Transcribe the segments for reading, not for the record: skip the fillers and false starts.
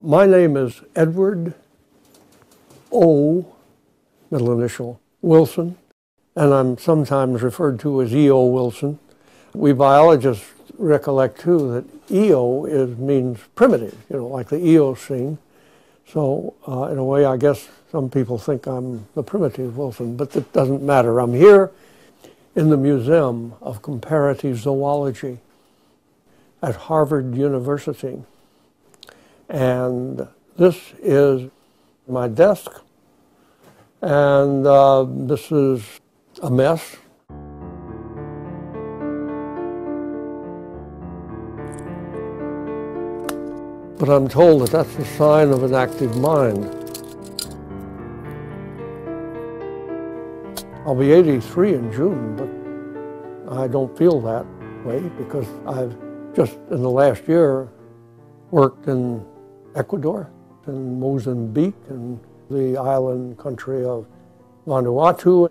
My name is Edward O., middle initial, Wilson, and I'm sometimes referred to as E.O. Wilson. We biologists recollect, too, that E.O. means primitive, like the Eocene. So, in a way, I guess some people think I'm the primitive Wilson, but that doesn't matter. I'm here in the Museum of Comparative Zoology at Harvard University. And this is my desk, and this is a mess. But I'm told that that's a sign of an active mind. I'll be 83 in June, but I don't feel that way because I've just in the last year worked in Ecuador, in Mozambique, and the island country of Vanuatu,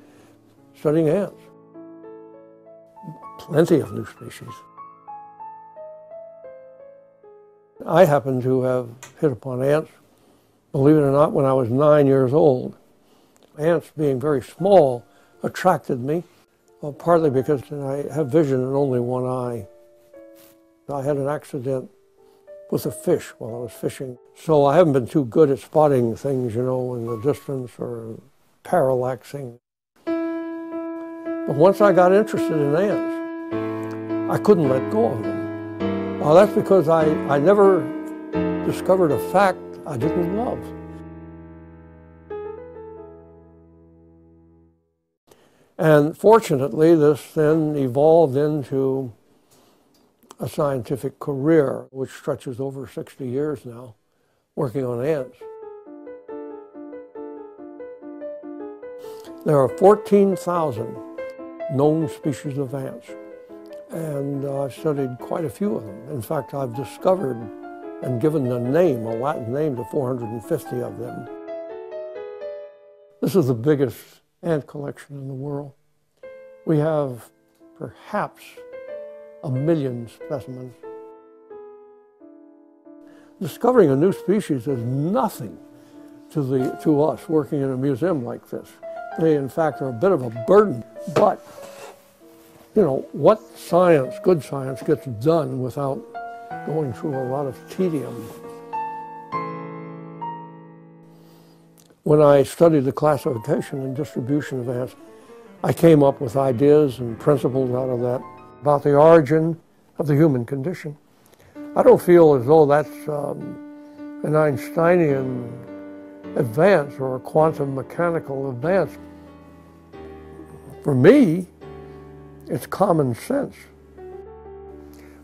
studying ants. Plenty of new species. I happen to have hit upon ants, believe it or not, when I was 9 years old. Ants, being very small, attracted me, partly because I have vision in only one eye. I had an accident with a fish while I was fishing. So I haven't been too good at spotting things, in the distance or parallaxing. But once I got interested in ants, I couldn't let go of them. Well, that's because I never discovered a fact I didn't love. And fortunately, this then evolved into a scientific career, which stretches over 60 years now, working on ants. There are 14,000 known species of ants, and I've studied quite a few of them. In fact, I've discovered and given a name, a Latin name, to 450 of them. This is the biggest ant collection in the world. We have perhaps 1 million specimens. Discovering a new species is nothing to us working in a museum like this. They, in fact, are a bit of a burden. But, what science, good science, gets done without going through a lot of tedium? When I studied the classification and distribution of ants, I came up with ideas and principles out of that about the origin of the human condition. I don't feel as though that's an Einsteinian advance or a quantum mechanical advance. For me, it's common sense.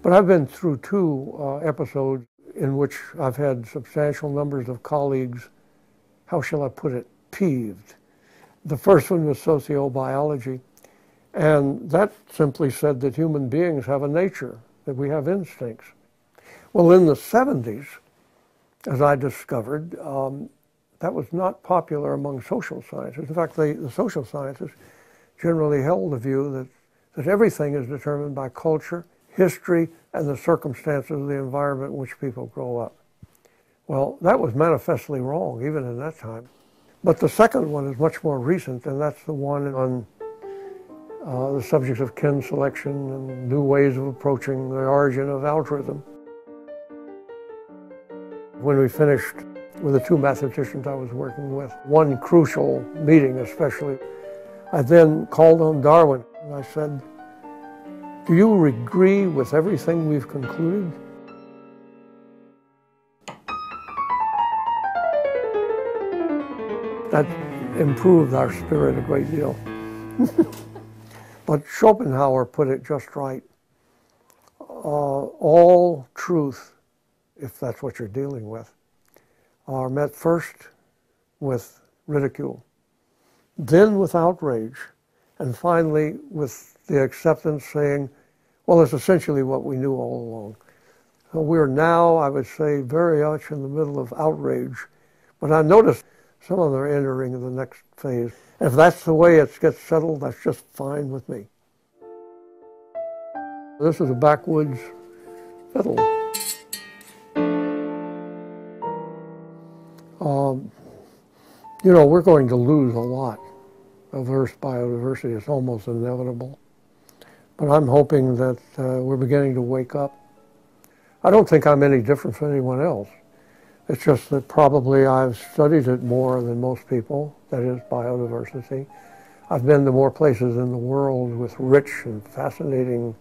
But I've been through two episodes in which I've had substantial numbers of colleagues, how shall I put it, peeved. The first one was sociobiology. And that simply said that human beings have a nature, that we have instincts. Well, in the 70s, as I discovered, that was not popular among social scientists. In fact, the social scientists generally held the view that everything is determined by culture, history, and the circumstances of the environment in which people grow up. Well, that was manifestly wrong, even in that time. But the second one is much more recent, and that's the one on the subject of kin selection and new ways of approaching the origin of altruism. When we finished with the two mathematicians I was working with, one crucial meeting especially, I then called on Darwin and I said, "Do you agree with everything we've concluded?" That improved our spirit a great deal. But Schopenhauer put it just right. All truth, if that's what you're dealing with, are met first with ridicule, then with outrage, and finally with the acceptance saying, well, it's essentially what we knew all along. So we're now, I would say, very much in the middle of outrage. But I noticed some of them are entering the next phase. If that's the way it gets settled, that's just fine with me. This is a backwoods fiddle. You know, we're going to lose a lot of Earth's biodiversity. It's almost inevitable. But I'm hoping that we're beginning to wake up. I don't think I'm any different from anyone else. It's just that probably I've studied it more than most people, that is, biodiversity. I've been to more places in the world with rich and fascinating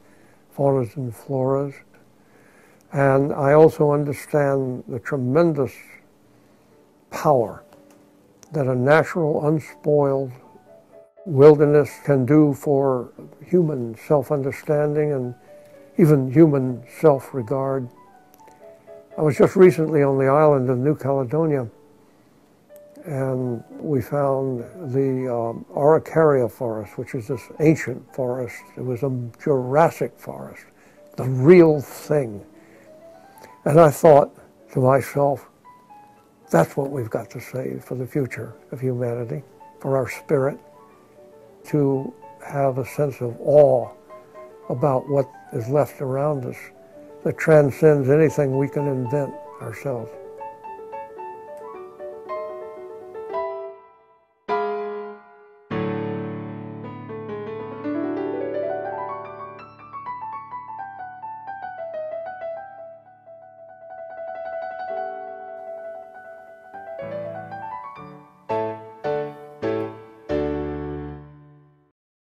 faunas and floras. And I also understand the tremendous power that a natural, unspoiled wilderness can do for human self-understanding and even human self-regard. I was just recently on the island of New Caledonia, and we found the Araucaria forest, which is this ancient forest. It was a Jurassic forest, the real thing. And I thought to myself, that's what we've got to save for the future of humanity, for our spirit, to have a sense of awe about what is left around us that transcends anything we can invent ourselves.